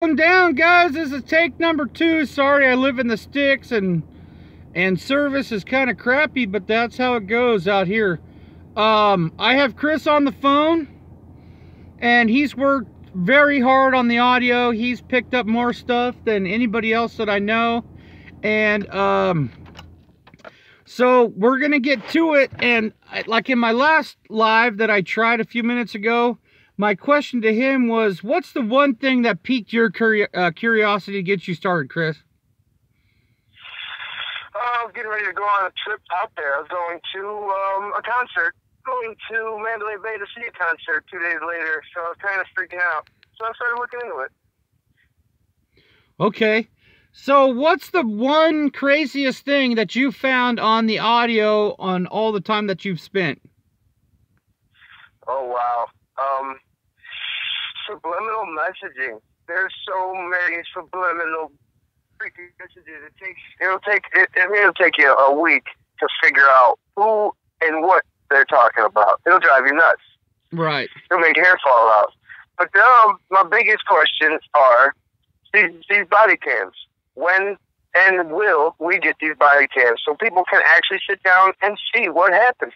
Down, guys. This is take number 2. Sorry, I live in the sticks and service is kind of crappy, but that's how it goes out here. I have Chris on the phone, and he's worked very hard on the audio. He's picked up more stuff than anybody else that I know, and so we're gonna get to it. And like in my last live that I tried a few minutes ago, my question to him was, what's the one thing that piqued your curiosity to get you started, Chris? I was getting ready to go on a trip out there. I was going to a concert, going to Mandalay Bay to see a concert 2 days later, so I was kind of freaking out. So I started looking into it. Okay. So what's the one craziest thing that you found on the audio on all the time that you've spent? Oh, wow. Subliminal messaging. There's so many subliminal freaking messages. It'll take you a week to figure out who and what they're talking about. It'll drive you nuts. Right. It'll make your hair fall out. But my biggest questions are these body cams. When and will we get these body cams so people can actually sit down and see what happens?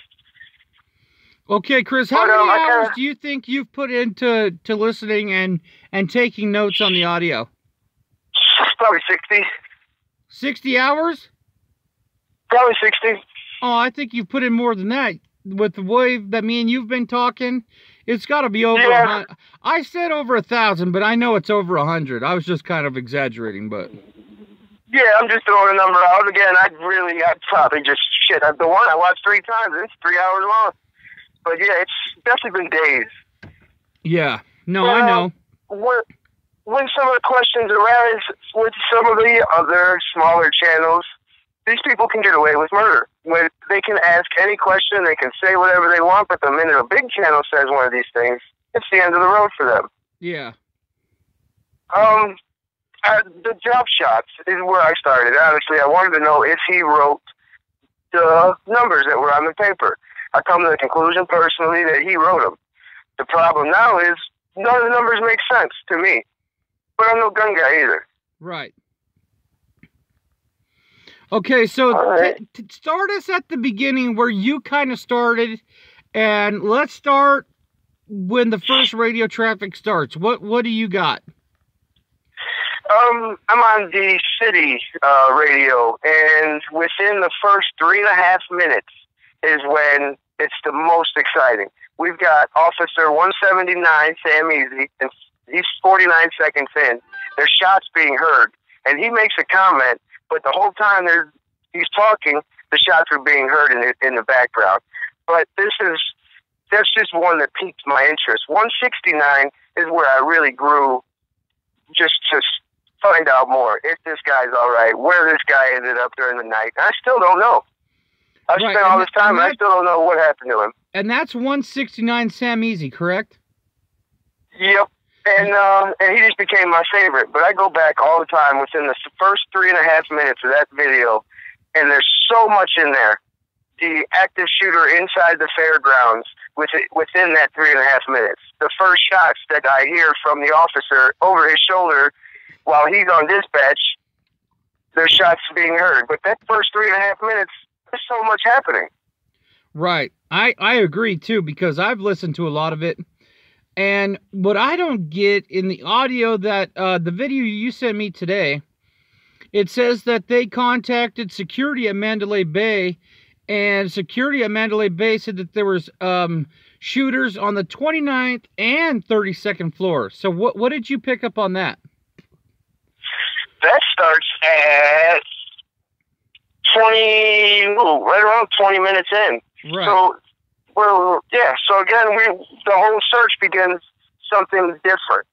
Okay, Chris, how many hours do you think you've put into listening and taking notes on the audio? Probably 60. 60 hours? Probably 60. Oh, I think you've put in more than that. With the way that me and you've been talking, it's got to be over 100. I said over 1,000, but I know it's over 100. I was just kind of exaggerating, but... Yeah, I'm just throwing a number out. Again, I'd probably just, the one I watched 3 times, it's 3 hours long. But yeah, it's definitely been days. Yeah, no, I know. When some of the questions arise with some of the other smaller channels, these people can get away with murder. When they can ask any question, they can say whatever they want, but the minute a big channel says one of these things, it's the end of the road for them. Yeah. The drop shots is where I started. Honestly, I wanted to know if he wrote the numbers that were on the paper. I come to the conclusion personally that he wrote them. The problem now is none of the numbers make sense to me. But I'm no gun guy either. Right. Okay, so start us at the beginning where you kind of started, and let's start when the first radio traffic starts. What do you got? I'm on the city radio, and within the first 3.5 minutes is when it's the most exciting. We've got Officer 179, Sam Easy, and he's 49 seconds in. There's shots being heard, and he makes a comment, but the whole time he's talking, the shots are being heard in the background. But that's just one that piqued my interest. 169 is where I really grew, just to find out more. If this guy's all right, where this guy ended up during the night. I still don't know. I've spent all this time, and I still don't know what happened to him. And that's 169 Sam Easy, correct? Yep. And he just became my favorite. But I go back all the time within the first 3.5 minutes of that video, and there's so much in there. The active shooter inside the fairgrounds within that 3.5 minutes. The first shots that I hear from the officer over his shoulder while he's on dispatch, there's shots being heard. But that first 3.5 minutes, there's so much happening. Right. I agree, too, because I've listened to a lot of it. And what I don't get in the audio that the video you sent me today, it says that they contacted security at Mandalay Bay, and security at Mandalay Bay said that there was shooters on the 29th and 32nd floor. So what did you pick up on that? That starts at right around 20 minutes in. Right. So, so again, the whole search begins something different.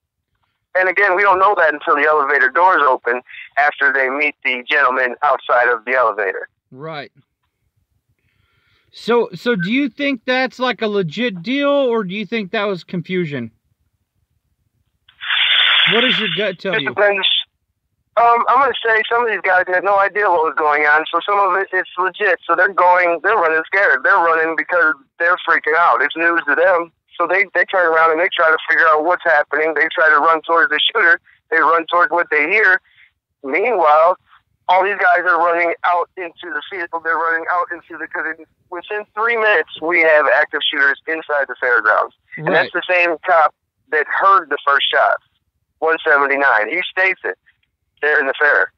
And again, we don't know that until the elevator doors open after they meet the gentleman outside of the elevator. Right. So do you think that's like a legit deal, or do you think that was confusion? What does your gut tell you? It depends. I'm going to say some of these guys had no idea what was going on, so some of it's legit. So they're running scared. They're running because they're freaking out. It's news to them. So they turn around and they try to figure out what's happening. They try to run towards the shooter, They run towards what they hear. Meanwhile, all these guys are running out into the field. They're running out into because within 3 minutes, we have active shooters inside the fairgrounds. Right. And that's the same cop that heard the first shot, 179. He states it there in the fair.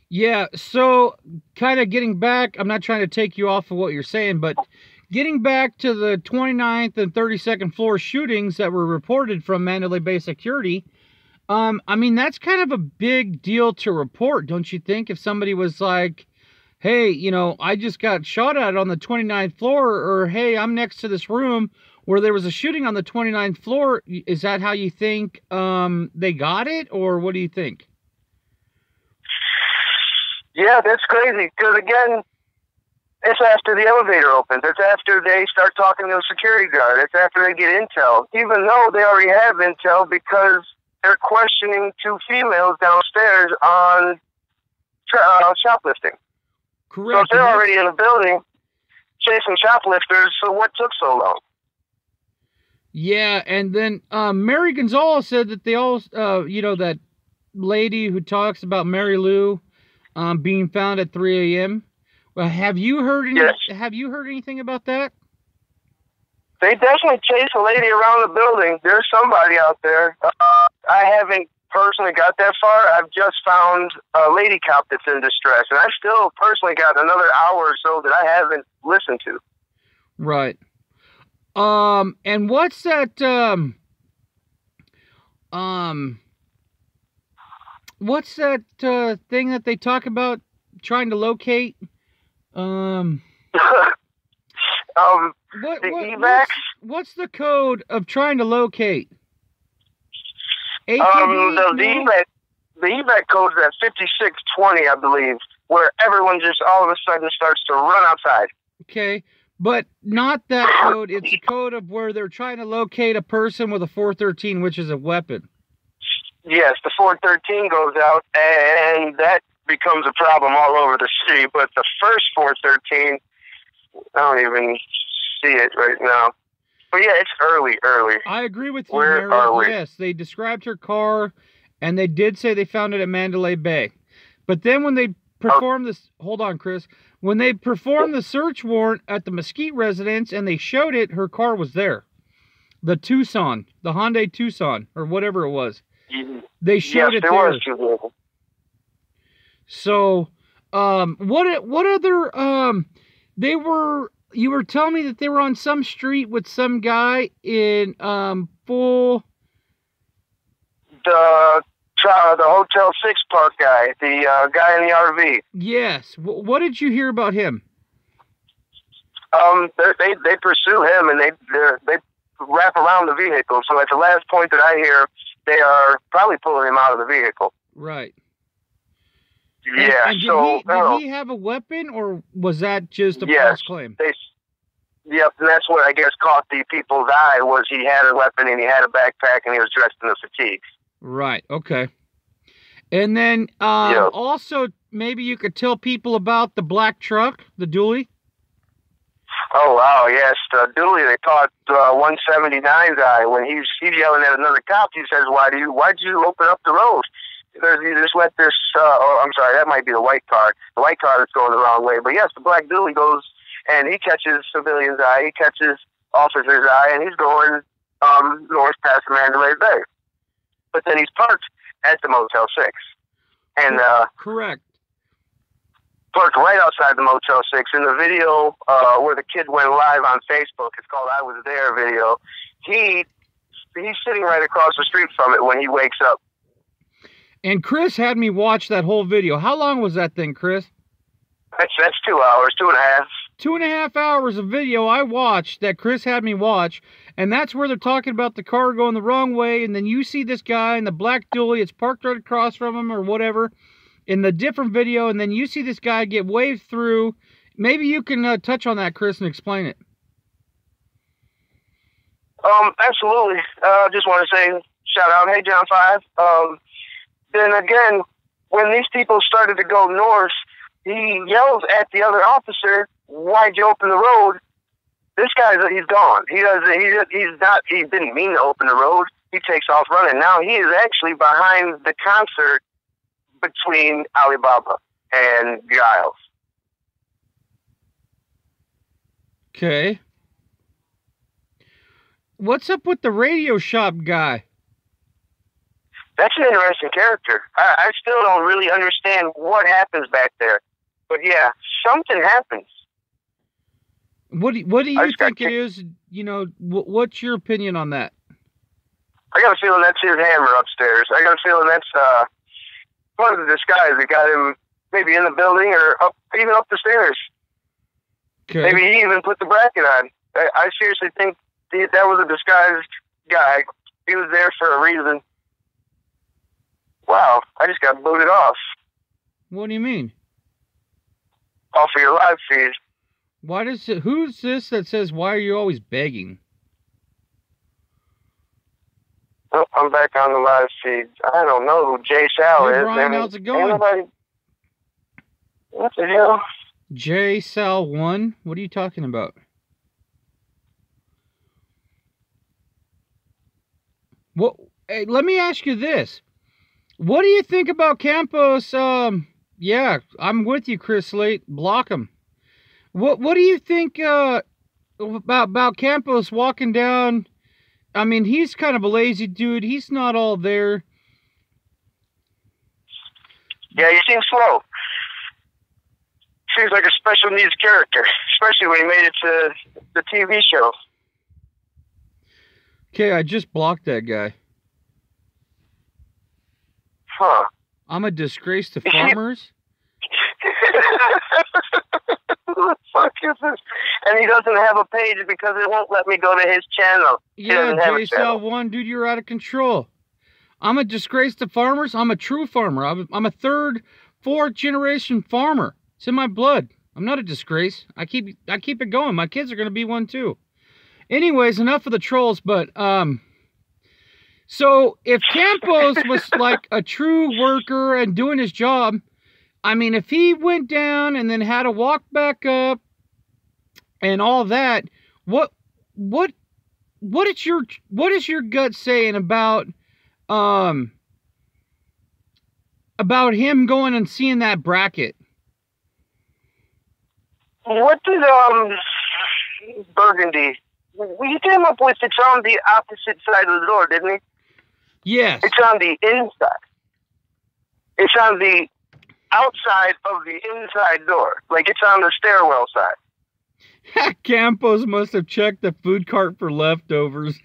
Yeah, so kind of getting back, I'm not trying to take you off of what you're saying, but getting back to the 29th and 32nd floor shootings that were reported from Mandalay Bay Security, I mean, that's kind of a big deal to report, don't you think? If somebody was like, hey, you know, I just got shot at on the 29th floor, or hey, I'm next to this room where there was a shooting on the 29th floor, is that how you think they got it, or what do you think? Yeah, that's crazy. Because again, it's after the elevator opens. It's after they start talking to the security guard. It's after they get intel. Even though they already have intel because they're questioning 2 females downstairs on shoplifting. Correct. So if they're already in the building chasing shoplifters, so what took so long? Yeah, and then Mary Gonzalez said that they all, you know, that lady who talks about Mary Lou being found at 3 a.m. Well, have you heard any? Yes. Have you heard anything about that? They definitely chase a lady around the building. There's somebody out there. I haven't personally got that far. I've just found a lady cop that's in distress, and I've still personally got another hour or so that I haven't listened to. Right. And what's that? What's that thing that they talk about trying to locate? The evacs. What's the code of trying to locate? The evac code is at 5620, I believe, where everyone just all of a sudden starts to run outside. Okay, but not that code. It's a code of where they're trying to locate a person with a 413, which is a weapon. Yes, the 413 goes out, and that becomes a problem all over the city. But the first 413, I don't even see it right now. But yeah, it's early. I agree with you, Where Mary. are we? Yes, they described her car, and they did say they found it at Mandalay Bay. But then when they performed this, hold on, Chris. When they performed the search warrant at the Mesquite residence and they showed it, her car was there. The Tucson, the Hyundai Tucson, or whatever it was. They showed it there. Was too. So, what other, they were, you were telling me that they were on some street with some guy in, full. The Hotel 6 Park guy, the guy in the RV. Yes. What did you hear about him? They pursue him and they wrap around the vehicle. So at the last point that I hear, they are probably pulling him out of the vehicle. Right. Yeah. And did he have a weapon, or was that just a false claim? Yep, and that's what I guess caught the people's eye, was he had a weapon and he had a backpack and he was dressed in the fatigues. Right. Okay. And then also maybe you could tell people about the black truck, the dually. Oh wow, yes, the dually. They caught 179 guy when he's yelling at another cop. He says, "Why'd you open up the road? Because you just let this." I'm sorry, that might be the white car. The white car that's going the wrong way. But yes, the black dually goes and he catches civilian's eye. He catches officer's eye, and he's going north past Mandalay Bay. But then he's parked at the Motel 6. And correct. Parked right outside the Motel 6. In the video where the kid went live on Facebook, it's called I Was There video, he's sitting right across the street from it when he wakes up. And Chris had me watch that whole video. How long was that thing, Chris? That's 2 hours, 2.5. 2.5 hours of video I watched that Chris had me watch, and that's where they're talking about the car going the wrong way, and then you see this guy in the black dually, it's parked right across from him or whatever, in the different video, and then you see this guy get waved through. Maybe you can touch on that, Chris, and explain it. Absolutely. Just want to say, shout out, hey, John 5. Then again, when these people started to go north, he yells at the other officer, "Why'd you open the road?" This guy's, he's gone. He didn't mean to open the road. he takes off running. Now he is actually behind the concert between Alibaba and Giles. Okay. What's up with the radio shop guy? That's an interesting character. I still don't really understand what happens back there. But yeah, something happens. What do you think it is? You know, what's your opinion on that? I got a feeling that's his hammer upstairs. I got a feeling that's part of the disguise that got him maybe in the building or even up the stairs. Okay. Maybe he even put the bracket on. I seriously think that was a disguised guy. He was there for a reason. Wow, I just got booted off. What do you mean? Off of your live feed. Why does it? Who's this that says, "Why are you always begging"? Oh, I'm back on the live feed. I don't know who Jay Sal Hey, is. Brian, how's it going? Anybody... What the hell? J Sal 1? What are you talking about? What? Hey, let me ask you this. What do you think about Campos? Yeah, I'm with you, Chris Slate. Block him. What do you think about Campos walking down? I mean, he's kind of a lazy dude. He's not all there. Yeah, he seems slow. Seems like a special needs character, especially when he made it to the TV show. Okay, I just blocked that guy. Huh. I'm a disgrace to farmers. Who the fuck is this? And he doesn't have a page because it won't let me go to his channel. Yeah, JSL1, dude, you're out of control. I'm a disgrace to farmers. I'm a true farmer. I'm a third, fourth generation farmer. It's in my blood. I'm not a disgrace. I keep it going. My kids are going to be one too. Anyways, enough of the trolls, but so if Campos was like a true worker and doing his job, I mean, if he went down and then had to walk back up and all that, what is your gut saying about him going and seeing that bracket? What did Burgundy? He came up with it's on the opposite side of the door, didn't he? Yes. It's on the inside. It's on the outside of the inside door. Like it's on the stairwell side. Campos must have checked the food cart for leftovers.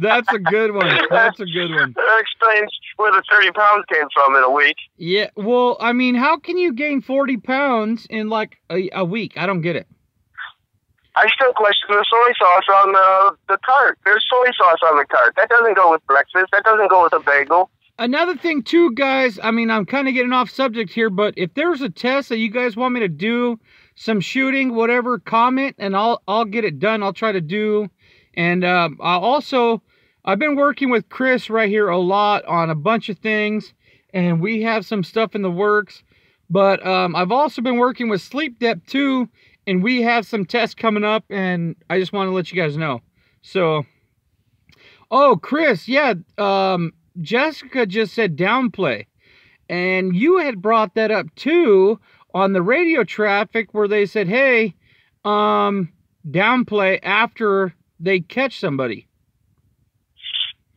That's a good one. That's a good one. That explains where the 30 pounds came from in a week. Yeah, well, I mean, how can you gain 40 pounds in like a week? I don't get it. I still question the soy sauce on the cart. There's soy sauce on the cart. That doesn't go with breakfast. That doesn't go with a bagel. Another thing too, guys, I mean, I'm kind of getting off subject here, but if there's a test that you guys want me to do, some shooting, whatever, comment, and I'll get it done. I'll try to do. And I've been working with Chris right here a lot on a bunch of things, and we have some stuff in the works. But I've also been working with Sleep Depth too, and we have some tests coming up, and I just want to let you guys know. So, oh, Chris, yeah, Jessica just said downplay. And you had brought that up too on the radio traffic where they said, hey, downplay after they catch somebody.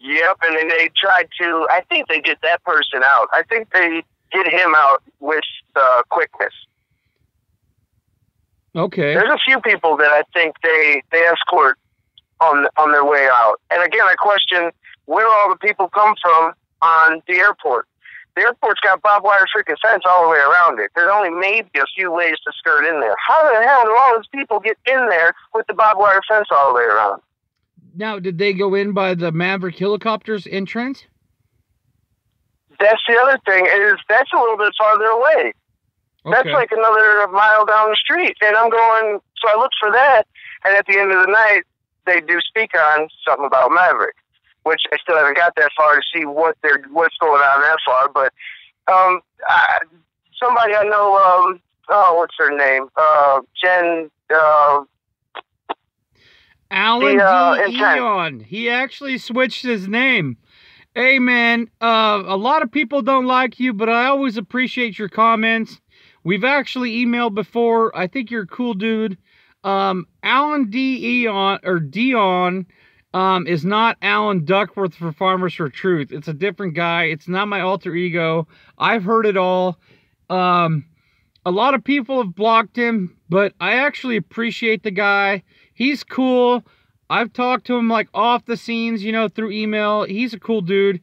Yep, and then they tried to, I think they get that person out. I think they get him out with quickness. Okay. There's a few people that I think they escort on their way out. And again, I question where all the people come from on the airport. The airport's got barbed wire freaking fence all the way around it. There's only maybe a few ways to skirt in there. How the hell do all those people get in there with the barbed wire fence all the way around? Now, did they go in by the Maverick helicopter's entrance? That's the other thing, is that's a little bit farther away. Okay. That's like another mile down the street. And I'm going, so I looked for that, and at the end of the night, they do speak on something about Maverick, which I still haven't got that far to see what's going on that far. But somebody I know, what's her name? Jen. Alan the D. intent. Eon. He actually switched his name. Hey, man, a lot of people don't like you, but I always appreciate your comments. We've actually emailed before. I think you're a cool dude. Alan D. Eon, or Dion, is not Alan Duckworth for Farmers for Truth. It's a different guy. It's not my alter ego. I've heard it all. A lot of people have blocked him, but I actually appreciate the guy. He's cool. I've talked to him like off the scenes, you know, through email. He's a cool dude.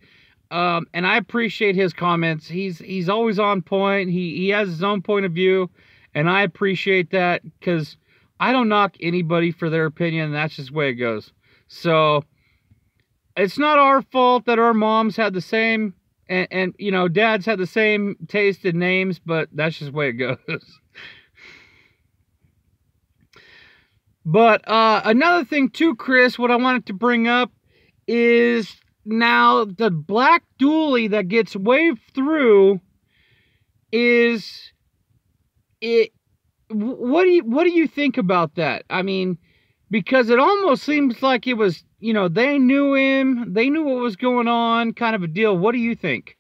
And I appreciate his comments. He's always on point. He has his own point of view, and I appreciate that, because I don't knock anybody for their opinion, and that's just the way it goes. So it's not our fault that our moms had the same, and you know, dads had the same taste in names, but that's just the way it goes. But another thing too, Chris, what I wanted to bring up is now the black dually that gets waved through is it. What do you think about that? I mean, because it almost seems like it was, you know, they knew him, they knew what was going on, kind of a deal. What do you think?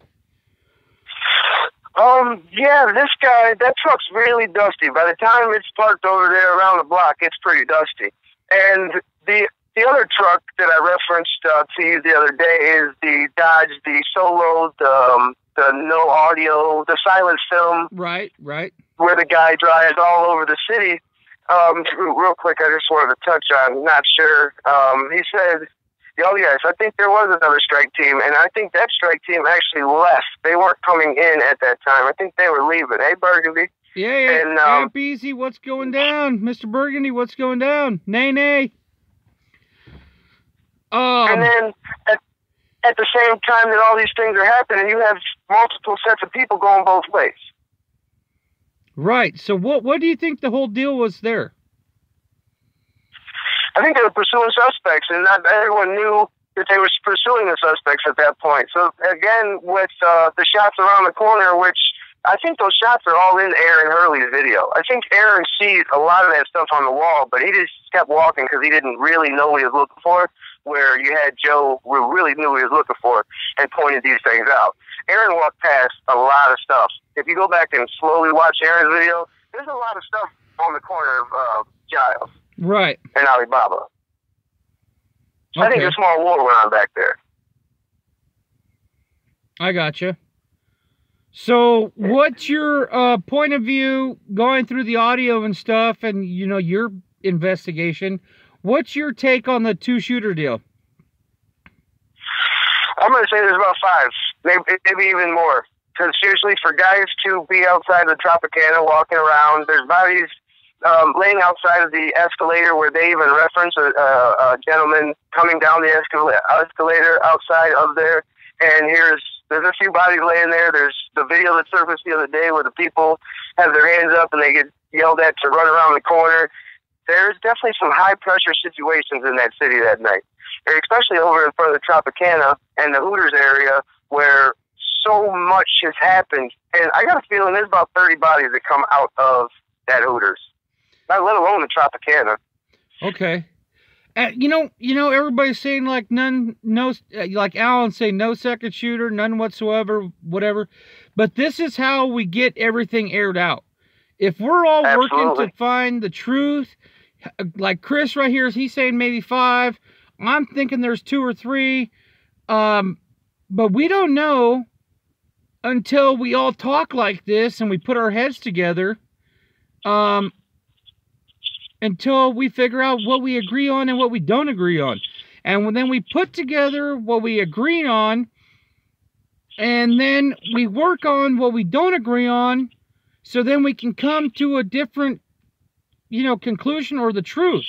Yeah, this guy, that truck's really dusty. By the time it's parked over there around the block, it's pretty dusty. And the other truck that I referenced to you the other day is the Dodge, the Solo, the no audio, the silent film. Right. Where the guy drives all over the city. Real quick, I just wanted to touch on, not sure. He said, yo, yes, I think there was another strike team, and I think that strike team actually left. They weren't coming in at that time. I think they were leaving. Hey, Burgundy. Yeah. And, Amp Easy, what's going down? Mr. Burgundy, what's going down? Nay. And then at the same time that all these things are happening, you have multiple sets of people going both ways. Right. So what do you think the whole deal was there? I think they were pursuing suspects, and not everyone knew that they were pursuing the suspects at that point. So again, with the shots around the corner, which I think those shots are all in Aaron Hurley's video. I think Aaron sees a lot of that stuff on the wall, but he just kept walking because he didn't really know what he was looking for, where you had Joe who really knew what he was looking for and pointed these things out. Aaron walked past a lot of stuff. If you go back and slowly watch Aaron's video, there's a lot of stuff on the corner of Giles. Right. And Alibaba. Okay. I think a small war went on back there. I gotcha. So what's your point of view going through the audio and stuff and, you know, your investigation? What's your take on the two-shooter deal? I'm going to say there's about 5, maybe even more. Because seriously, for guys to be outside the Tropicana walking around, there's bodies laying outside of the escalator where they even reference a gentleman coming down the escalator outside of there. And there's a few bodies laying there. There's the video that surfaced the other day where the people have their hands up and they get yelled at to run around the corner. There's definitely some high-pressure situations in that city that night, especially over in front of the Tropicana and the Hooters area where so much has happened. And I got a feeling there's about 30 bodies that come out of that Hooters, not let alone the Tropicana. Okay. You know, everybody's saying like like Alan saying no second shooter, none whatsoever, whatever. But this is how we get everything aired out. If we're all working to find the truth, like Chris right here, he's saying maybe 5. I'm thinking there's 2 or 3. But we don't know until we all talk like this and we put our heads together. Until we figure out what we agree on and what we don't agree on. And then we put together what we agree on, and then we work on what we don't agree on, so then we can come to a different, you know, conclusion or the truth.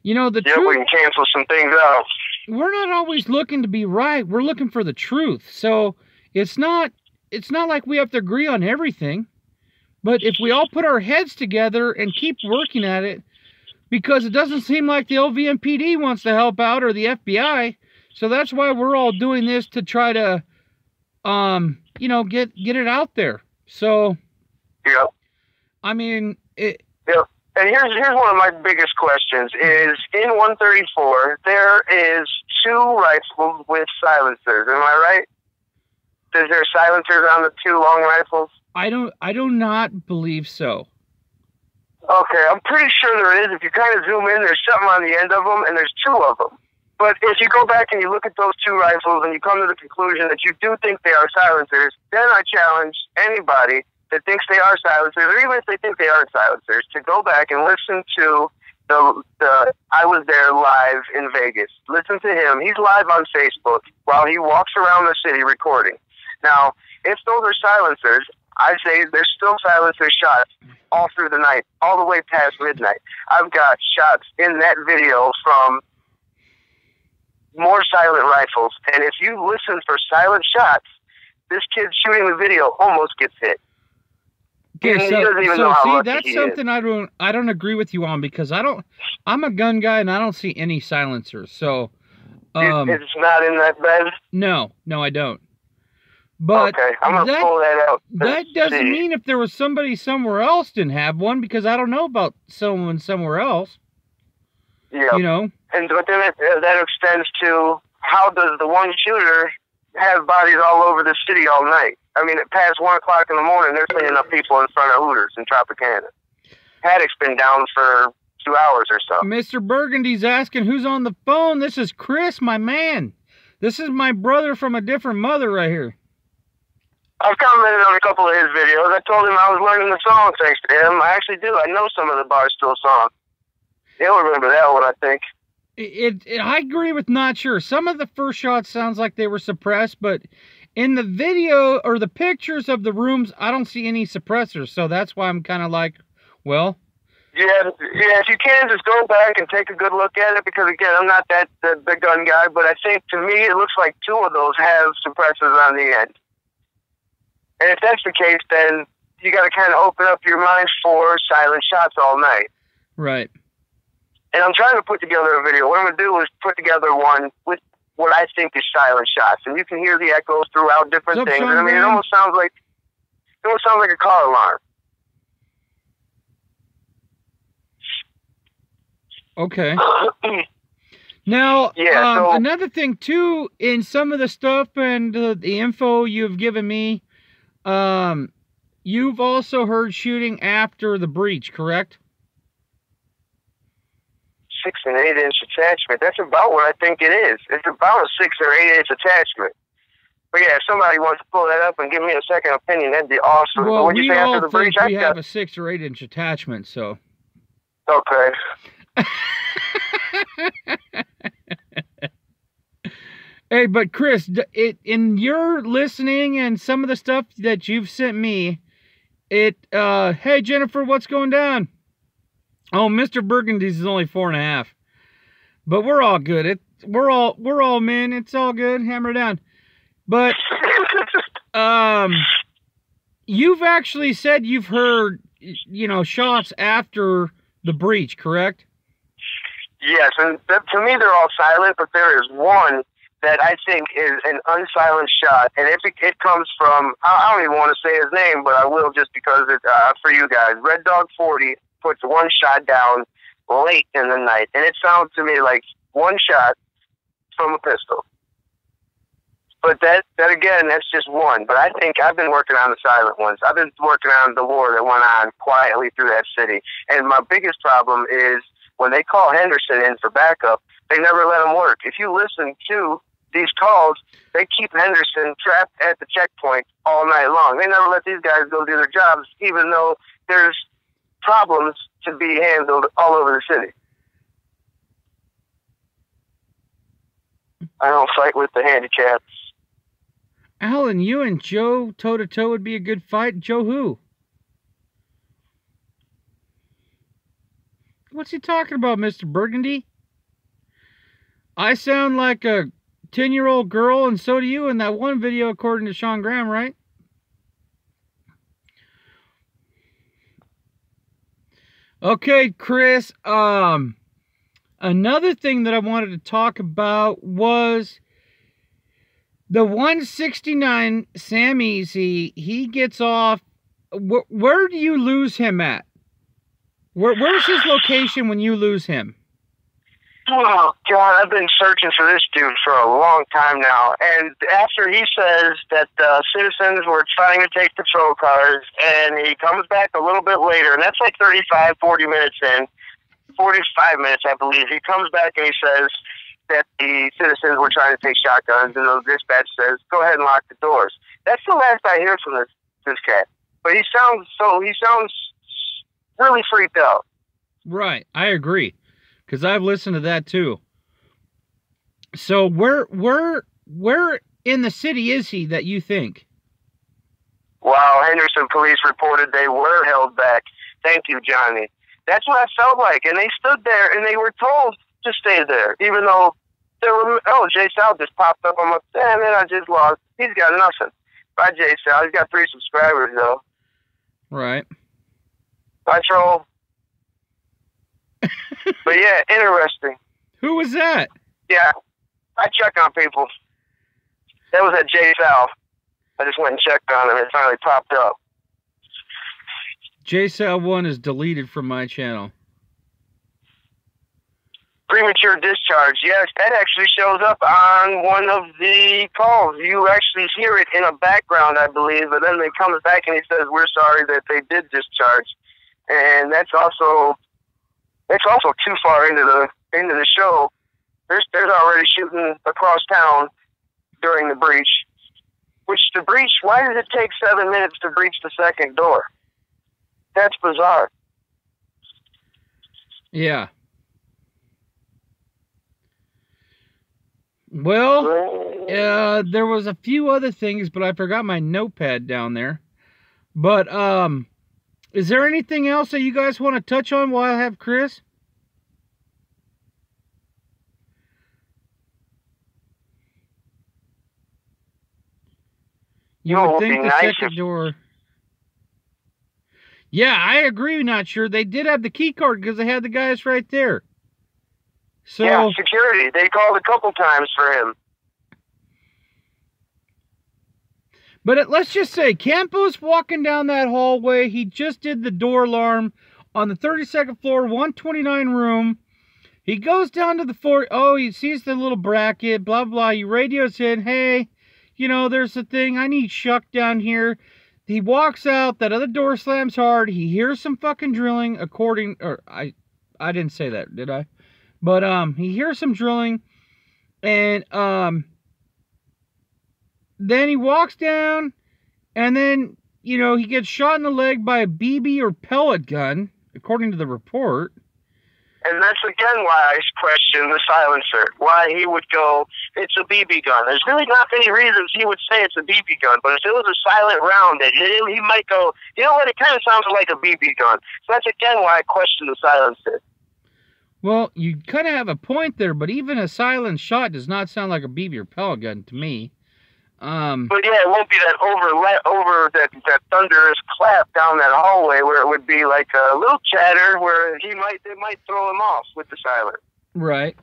You know, the truth. Yeah, we can cancel some things out. We're not always looking to be right. We're looking for the truth. So it's not like we have to agree on everything. But if we all put our heads together and keep working at it, because it doesn't seem like the LVMPD wants to help out, or the FBI. So that's why we're all doing this, to try to, you know, get it out there. So, yeah. I mean, yeah. And here's one of my biggest questions: is in 134 there is 2 rifles with silencers? Am I right? Is there silencers on the 2 long rifles? I do not believe so. Okay, I'm pretty sure there is. If you kind of zoom in, there's something on the end of them, and there's 2 of them. But if you go back and you look at those 2 rifles and you come to the conclusion that you do think they are silencers, then I challenge anybody that thinks they are silencers, or even if they think they aren't silencers, to go back and listen to the I Was There live in Vegas. Listen to him. He's live on Facebook while he walks around the city recording. Now, if those are silencers, I say there's still silencer shots all through the night, all the way past midnight. I've got shots in that video from more silent rifles, and if you listen for silent shots, this kid shooting the video almost gets hit. Okay, see, that's something I don't agree with you on, because I'm a gun guy and I don't see any silencers. So it's not in that bed? No, I don't. But okay, I'm gonna pull that out. That doesn't mean if there was somebody somewhere else didn't have one, because I don't know about someone somewhere else. Yeah. You know? But then that extends to, how does the one shooter have bodies all over the city all night? I mean, past 1 o'clock in the morning, they're cleaning up people in front of Hooters in Tropicana. Haddock's been down for 2 hours or so. Mr. Burgundy's asking who's on the phone. This is Chris, my man. This is my brother from a different mother right here. I've commented on a couple of his videos. I told him I was learning the song thanks to him. I actually do. I know some of the Barstool songs. He'll remember that one, I think. I agree with not sure. Some of the first shots sounds like they were suppressed, but in the video or the pictures of the rooms, I don't see any suppressors. So that's why I'm kind of like, well. Yeah, if you can, just go back and take a good look at it, because, again, I'm not the gun guy, but I think, to me, it looks like 2 of those have suppressors on the end. And if that's the case, then you got to kind of open up your mind for silent shots all night. Right. And I'm trying to put together a video. What I'm going to do is put together one with what I think is silent shots, and you can hear the echoes throughout different things. And I mean, it almost sounds like a car alarm. Okay. Now, yeah, another thing too, in some of the stuff and the info you've given me, you've also heard shooting after the breach, correct? 6 and 8 inch attachment. That's about what I think it is. It's about a 6 or 8 inch attachment. But yeah, if somebody wants to pull that up and give me a second opinion, that'd be awesome. Well, what'd you say after the breach? We have a 6 or 8 inch attachment, so. Okay. Hey, but Chris, in your listening and some of the stuff that you've sent me, hey Jennifer, what's going down? Oh, Mr. Burgundy's is only 4.5, but we're all good. We're all men. It's all good. Hammer down. But you've actually said you've heard, shots after the breach, correct? Yes, and to me they're all silent, but there is one that I think is an unsilenced shot, and it comes from, I don't even want to say his name, but I will just because it's for you guys. Red Dog 40 puts one shot down late in the night, and it sounds to me like one shot from a pistol. But that again, that's just one. But I think I've been working on the silent ones. I've been working on the war that went on quietly through that city. And my biggest problem is when they call Henderson in for backup, they never let him work. If you listen to these calls, they keep Henderson trapped at the checkpoint all night long. They never let these guys go do their jobs, even though there's problems to be handled all over the city. I don't fight with the handicaps. Alan, you and Joe toe-to-toe would be a good fight. Joe who? What's he talking about, Mr. Burgundy? I sound like a 10-year-old girl, and so do you in that one video, according to Sean Graham, right? Okay, Chris, another thing that I wanted to talk about was the 169 Sam Easy. He gets off. Where do you lose him at? Where's his location when you lose him? Oh, God, I've been searching for this dude for a long time now. And after he says that citizens were trying to take patrol cars, and he comes back a little bit later, and that's like 35, 40 minutes in, 45 minutes, I believe. He comes back and he says that the citizens were trying to take shotguns, and the dispatch says, go ahead and lock the doors. That's the last I hear from this cat. But he sounds really freaked out. Right, I agree. Because I've listened to that too. So where in the city is he that you think? Wow, Henderson police reported they were held back. Thank you, Johnny. That's what I felt like. And they stood there and they were told to stay there. Even though there were, Jay Sal just popped up. I'm like, damn it, I just lost. He's got nothing. Bye, Jay Sal. He's got 3 subscribers, though. Right. Bye, troll. But yeah, interesting. Who was that? Yeah, I check on people. That was at Jay Sal. I just went and checked on him. It finally popped up. JSal1 is deleted from my channel. Premature discharge. Yes, that actually shows up on one of the calls. You actually hear it in a background, I believe, but then it comes back and he says, we're sorry that they did discharge. And that's also too far into the show. There's already shooting across town during the breach. Why did it take 7 minutes to breach the second door? That's bizarre. Yeah. Well, there was a few other things, but I forgot my notepad down there. But, is there anything else that you guys want to touch on while I have Chris? You would think the second door... Yeah, I agree, not sure. They did have the key card because they had the guys right there. So, yeah, security. They called a couple times for him. But let's just say, Campo's walking down that hallway. He just did the door alarm on the 32nd floor, 129 room. He goes down to the floor. Oh, he sees the little bracket, blah, blah. He radios in, hey, you know, there's a thing. I need Shuck down here. He walks out. That other door slams hard. He hears some fucking drilling I didn't say that, did I? But, he hears some drilling. And, then he walks down, and then, you know, he gets shot in the leg by a BB or pellet gun, according to the report. And that's again why I question the silencer. Why he would go, it's a BB gun. There's really not many reasons he would say it's a BB gun, but if it was a silent round, he might go, you know what, it kind of sounds like a BB gun. So that's again why I question the silencer. Well, you kind of have a point there, but even a silent shot does not sound like a BB or pellet gun to me. But yeah, it won't be that over that thunderous clap down that hallway where it would be like a little chatter where it might throw him off with the silent. Right.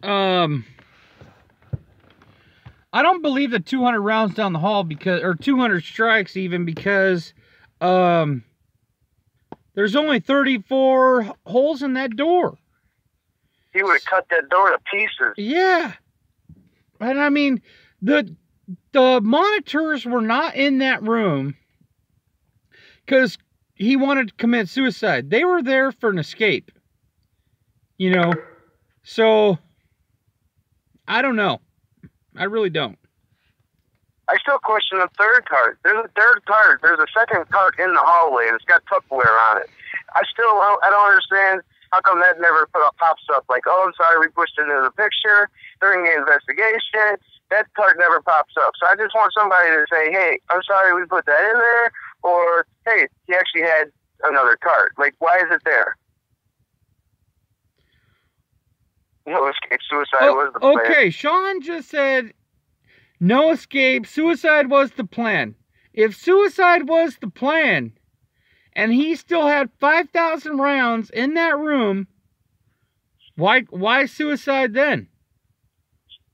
I don't believe that 200 rounds down the hall or 200 strikes even because, there's only 34 holes in that door. He would have cut that door to pieces. Yeah. And I mean, the monitors were not in that room because he wanted to commit suicide. They were there for an escape. You know? So, I don't know. I really don't. I still question the third cart. There's a third cart. There's a second cart in the hallway, and it's got Tupperware on it. I don't understand how come that never pops up. Like, oh, I'm sorry, we pushed into the picture during the investigation. That cart never pops up. So I just want somebody to say, hey, I'm sorry we put that in there, or, hey, he actually had another cart. Like, why is it there? No escape, suicide was the plan. Okay, Sean just said no escape, suicide was the plan. If suicide was the plan, and he still had 5,000 rounds in that room, why suicide then?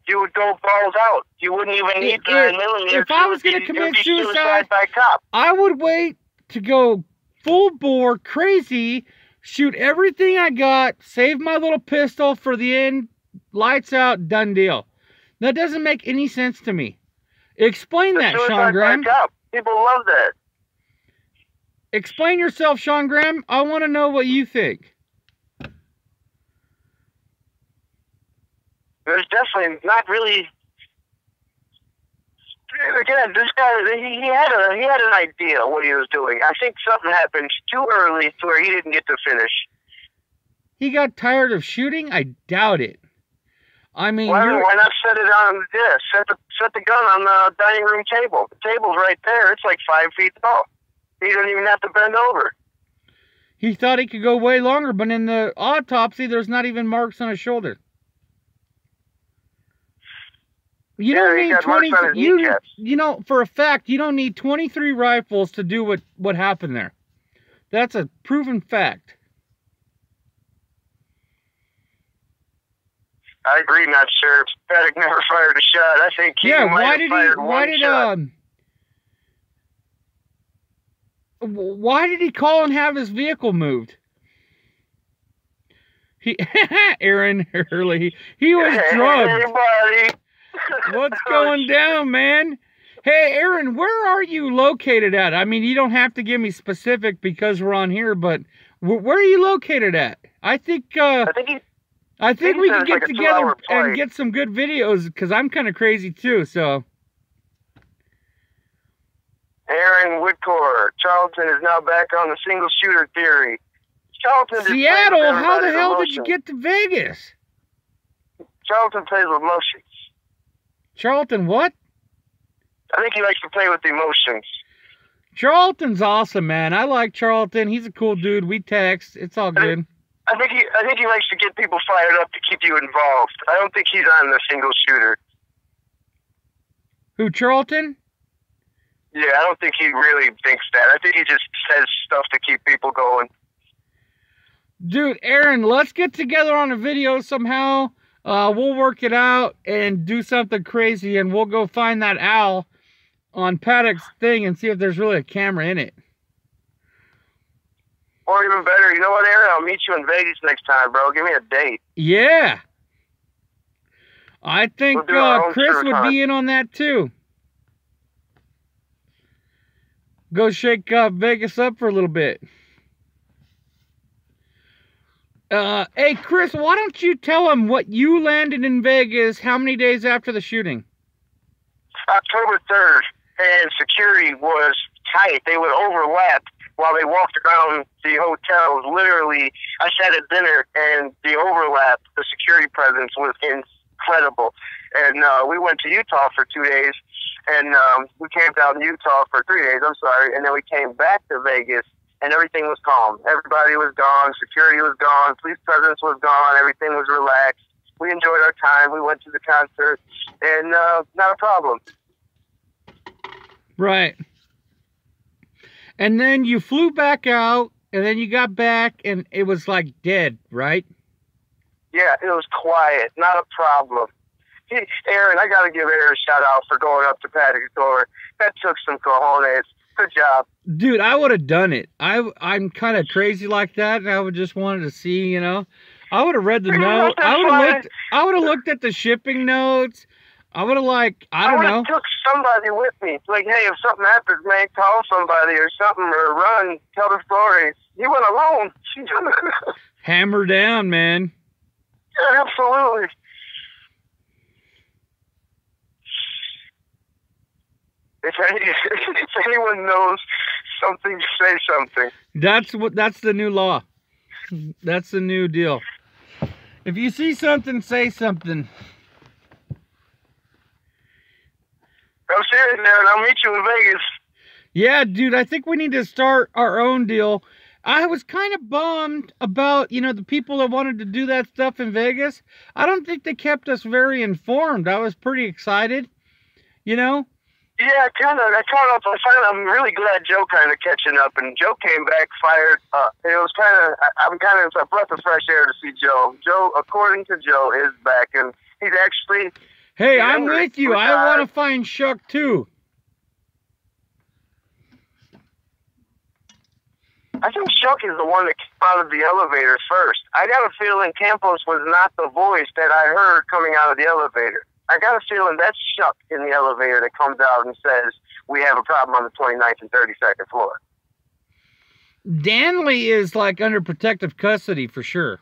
You would go balls out. You wouldn't even need 9 millimeters. If I was going to commit suicide by cop. I would wait to go full bore, crazy, shoot everything I got, save my little pistol for the end, lights out, done deal. That doesn't make any sense to me. Explain that, Sean Graham. People love that. Explain yourself, Sean Graham. I want to know what you think. There's definitely not really. Again, this guy, he had an idea what he was doing. I think something happened too early to where he didn't get to finish. He got tired of shooting? I doubt it. I mean, why not set it on this? Set the gun on the dining room table. The table's right there. It's like 5 feet tall. He don't even have to bend over. He thought he could go way longer, but in the autopsy, there's not even marks on his shoulder. You don't need 20. You know, for a fact, you don't need 23 rifles to do what happened there. That's a proven fact. I agree, not sure. Paddock never fired a shot. I think he might have fired one shot. Why did he call and have his vehicle moved? Aaron Hurley, he was drugged. Hey, buddy. What's going down, man? Hey, Aaron, where are you located at? I mean, you don't have to give me specific because we're on here, but where are you located at? I think we can get together and get some good videos because I'm kind of crazy too. So, Aaron Woodcore, Charlton is now back on the single shooter theory. Charlton Seattle, how the hell did you get to Vegas? Charlton plays with emotions. Charlton, what? I think he likes to play with emotions. Charlton's awesome, man. I like Charlton. He's a cool dude. We text. It's all good. I think he likes to get people fired up to keep you involved. I don't think he's on the single shooter. Who, Charlton? Yeah, I don't think he really thinks that. I think he just says stuff to keep people going. Dude, Aaron, let's get together on a video somehow. We'll work it out and do something crazy, and we'll go find that owl on Paddock's thing and see if there's really a camera in it. Or even better, you know what, Aaron? I'll meet you in Vegas next time, bro. Give me a date. Yeah. I think Chris would be in on that, too. Go shake Vegas up for a little bit. Hey, Chris, why don't you tell him what you landed in Vegas, how many days after the shooting? October 3rd, and security was tight. They would overlap while they walked around the hotel. Literally, I sat at dinner, and the overlap, the security presence was incredible. And we went to Utah for 2 days, and we camped out in Utah for 3 days, I'm sorry, and then we came back to Vegas, and everything was calm. Everybody was gone. Security was gone. Police presence was gone. Everything was relaxed. We enjoyed our time. We went to the concert, and not a problem. Right. And then you flew back out, and then you got back, and it was like dead, right? Yeah, it was quiet. Not a problem. Aaron, I got to give Aaron a shout out for going up to Paddock's door. That took some cojones. Good job. Dude, I would have done it. I'm kind of crazy like that, and I would just wanted to see, you know. I would have read the note. I would have looked at the shipping notes. I would have I don't know. I would have took somebody with me. Like, hey, if something happens, man, call somebody or something, or run, tell the story. He went alone. Hammer down, man. Yeah, absolutely. If anyone knows something, say something. That's the new law. That's the new deal. If you see something, say something. I'm serious, man. I'll meet you in Vegas. Yeah, dude, I think we need to start our own deal. I was kind of bummed about, you know, the people that wanted to do that stuff in Vegas. I don't think they kept us very informed. I was pretty excited, you know? Yeah, kind of. I caught up. I'm really glad Joe kind of catching up, and Joe came back fired up. It was I'm kind of a breath of fresh air to see Joe. Joe, according to Joe, is back, and he's actually... Hey, I'm with you. I want to find Shuck, too. I think Shuck is the one that came out of the elevator first. I got a feeling Campos was not the voice that I heard coming out of the elevator. I got a feeling that's Shuck in the elevator that comes out and says, we have a problem on the 29th and 32nd floor. Danley is like under protective custody for sure.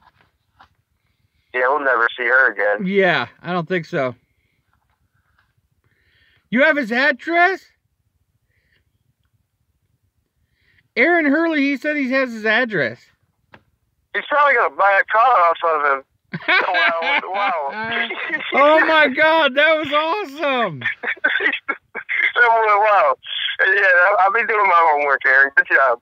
Yeah, we'll never see her again. Yeah, I don't think so. You have his address? Aaron Hurley, he said he has his address. He's probably going to buy a car off of him. Wow. Oh my God, that was awesome. Wow. Yeah, I'll be doing my homework, Aaron. Good job.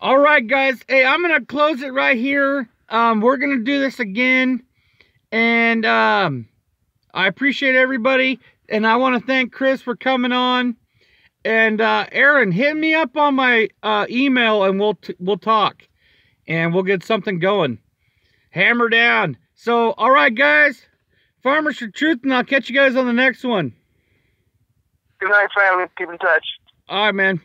All right, guys. Hey, I'm going to close it right here. We're going to do this again. And I appreciate everybody. And I want to thank Chris for coming on. And Aaron, hit me up on my email and we'll talk. And we'll get something going. Hammer down. So, all right, guys. Farmers for Truth, and I'll catch you guys on the next one. Good night, family. Keep in touch. All right, man.